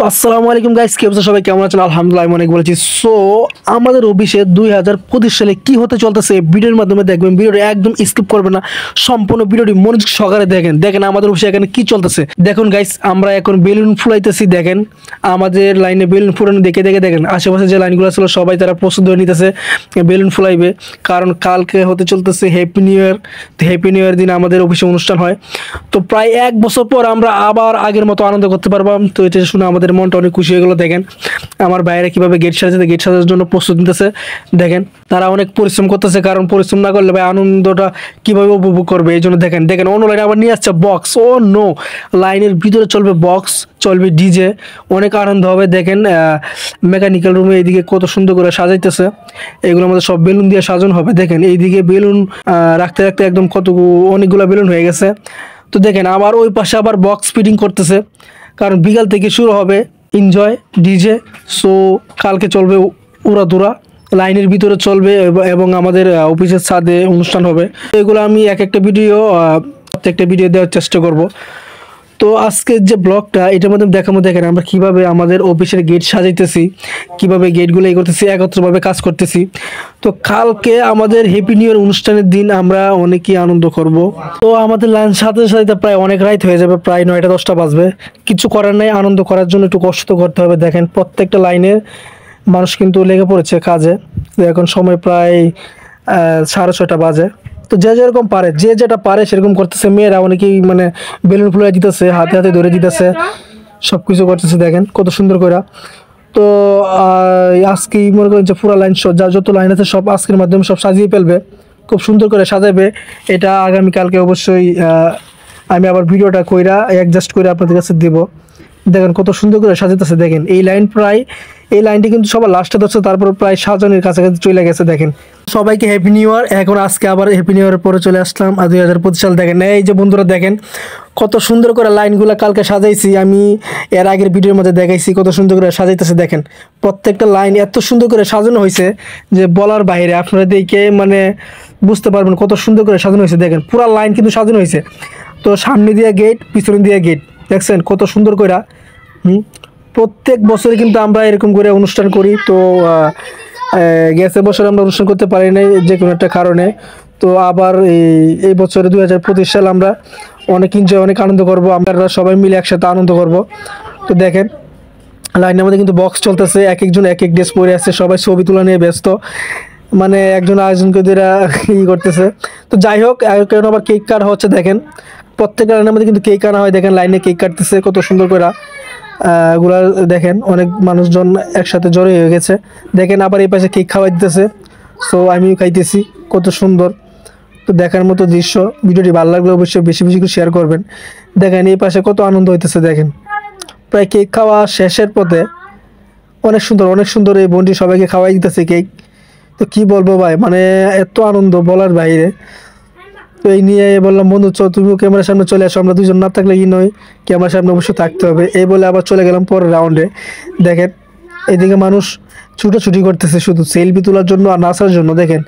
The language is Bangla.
আসসালামু আলাইকুম গাইস, কি অবস্থা? সবাই কেমন আছেন? আলহামদুলিল্লাহ আমি অনেক ভালো আছি। সো আমাদের অফিসে 2025 সালে কি হতে চলতেছে ভিডিওর মাধ্যমে দেখবেন। ভিডিওটা একদম স্কিপ করবেন না, সম্পূর্ণ ভিডিওটি মনোযোগ সহকারে দেখেন। দেখেন আমাদের অফিসে এখানে কি চলতেছে। দেখুন গাইস, আমরা এখন বেলুন ফুলাইতেছি। দেখেন আমাদের লাইনে বেলুন ফুলানো দেখে দেখে দেখেন আশেপাশে যে লাইনগুলো ছিল সবাই তারা প্রস্তুত হয়ে নিতেছে বেলুন ফুলাইবে, কারণ কালকে হতে চলতেছে হ্যাপি নিউ ইয়ার। তো হ্যাপি নিউ ইয়ার দিন আমাদের অফিসে অনুষ্ঠান হয়। তো প্রায় 1 বছর পর আমরা আবার আগের মতো আনন্দ করতে পারবাম। তো এটা শুনে আমাদের মনটা অনেক খুশি হয়ে গেলো। দেখেন আমার বাইরে কিভাবে গেট সাজাচ্ছে, গেট সাজার জন্য প্রস্তুত নিতেছে। দেখেন তারা অনেক পরিশ্রম করতেছে, কারণ পরিশ্রম না করলে ভাই আনন্দটা কিভাবে উপভোগ করবে। এই জন্য দেখেন দেখেন অন্য লাইনে আবার নিয়ে আসছে বক্স। ও নো, লাইনের ভিতরে চলবে বক্স, চলবে ডিজে, অনেক আনন্দ হবে। দেখেন মেকানিক্যাল রুমে এইদিকে কত সুন্দর করে সাজাইতেছে। এগুলো আমাদের সব বেলুন দিয়ে সাজানো হবে। দেখেন এইদিকে বেলুন রাখতে রাখতে একদম অনেকগুলো বেলুন হয়ে গেছে। তো দেখেন আবার ওই পাশে আবার বক্স ফিটিং করতেছে, কারণ বিকাল থেকে শুরু হবে এনজয় ডিজে। সো কালকে চলবে উড়াধুরা, লাইনের ভিতরে চলবে এবং আমাদের অফিসের ছাদে অনুষ্ঠান হবে। এগুলো আমি একটা প্রত্যেকটা ভিডিও দেওয়ার চেষ্টা করব। তো আজকের যে ব্লগটা এটার মধ্যে দেখাবো, দেখেন আমরা কিভাবে আমাদের অফিসের গেট সাজাইতেছি, কিভাবে গেটগুলো করতেছি, একত্রভাবে কাজ করতেছি। তো কালকে আমাদের হ্যাপি নিউ ইয়ার অনুষ্ঠানের দিন আমরা অনেকই আনন্দ করব। তো আমাদের লাঞ্চ সাথে সাথে প্রায় অনেক রাত হয়ে যাবে, প্রায় 9টা-10টা বাজবে। কিছু করার নাই, আনন্দ করার জন্য একটু কষ্ট করতে হবে। দেখেন প্রত্যেকটা লাইনে মানুষ কিন্তু লেগে পড়েছে কাজে। তো এখন সময় প্রায় 6:30 বাজে। তো যে যেরকম পারে, যে যেটা পারে সেরকম করতেছে। মেয়েরা অনেকেই মানে বেলুন ফুলাই দিতেছে, হাতে হাতে ধরে দিতেছে, সব কিছু করতেছে। দেখেন কত সুন্দর করে। তো আজকেই মনে করেন যে পুরো লাইন যত লাইন আছে সব আজকের মাধ্যমে সব সাজিয়ে ফেলবে, খুব সুন্দর করে সাজাবে। এটা আগামীকালকে অবশ্যই আমি আবার ভিডিওটা কইরা অ্যাডজাস্ট করে আপনাদের কাছে দিব। দেখেন কত সুন্দর করে সাজাতেছে। দেখেন এই লাইনটি কিন্তু সবার লাস্টে ধরছে, তারপর প্রায় সাজানোর কাছাকাছি চলে গেছে। দেখেন সবাইকে হ্যাপি নিউ ইয়ার। এখন আজকে আবার হ্যাপি নিউ ইয়ারের পরে চলে আসলাম 2025 সাল। দেখেন এই যে বন্ধুরা, দেখেন কত সুন্দর করে লাইনগুলো কালকে সাজাইছি। আমি এর আগের ভিডিওর মধ্যে দেখাইছি কত সুন্দর করে সাজাইতেছে। দেখেন প্রত্যেকটা লাইন এত সুন্দর করে সাজানো হয়েছে যে বলার বাইরে। আপনারা দেখে মানে বুঝতে পারবেন কত সুন্দর করে সাজানো হয়েছে। দেখেন পুরো লাইন কিন্তু সাজানো হয়েছে। তো সামনে দিয়ে গেট, পিছনে দিয়ে গেট, দেখছেন কত সুন্দর করে। প্রত্যেক বছরে কিন্তু আমরা এরকম করে অনুষ্ঠান করি। তো গেছে বছর আমরা অনুষ্ঠান করতে পারি নাই যে কোনো একটা কারণে। তো আবার এই বছরে 2025 সাল আমরা অনেক এনজয়, অনেক আনন্দ করব। আমরা সবাই মিলে একসাথে আনন্দ করব। তো দেখেন লাইনের মধ্যে কিন্তু বক্স চলতেছে, এক একজন এক এক ড্রেস পরে আছে, সবাই ছবি তোলা নিয়ে ব্যস্ত। মানে একজন আরেকজনকে এরা করতেছে। তো যাই হোক, কেন আবার কেক কাটা হচ্ছে। দেখেন প্রত্যেকটা লাইনের মধ্যে কিন্তু কেক কাটা হয়। দেখেন লাইনে কেক কাটতেছে কত সুন্দর করে। এগুলা দেখেন অনেক মানুষজন একসাথে জড়ো হয়ে গেছে। দেখেন আবার এই পাশে কেক খাওয়াই দিতেছে। সো আমিও খাইতেছি, কত সুন্দর। তো দেখার মতো দৃশ্য। ভিডিওটি ভালো লাগলে অবশ্যই বেশি বেশি করে শেয়ার করবেন। দেখেন এই পাশে কত আনন্দ হইতেছে। দেখেন প্রায় কেক খাওয়া শেষের পথে। অনেক সুন্দর অনেক সুন্দর এই বোনটি সবাইকে খাওয়াই দিতেছে কেক। তো কি বলবো ভাই, মানে এত আনন্দ বলার বাইরে। তো এই নিয়ে বললাম বন্ধু চল তুমিও ক্যামেরার সামনে চলে আসো, আমরা দুজন না থাকলে কি নয়, ক্যামেরার সামনে অবশ্যই থাকতে হবে। এই বলে আবার চলে গেলাম পরের রাউন্ডে। দেখেন এদিকে মানুষ ছুটোছুটি করতেছে শুধু সেলফি তোলার জন্য আর নাচার জন্য। দেখেন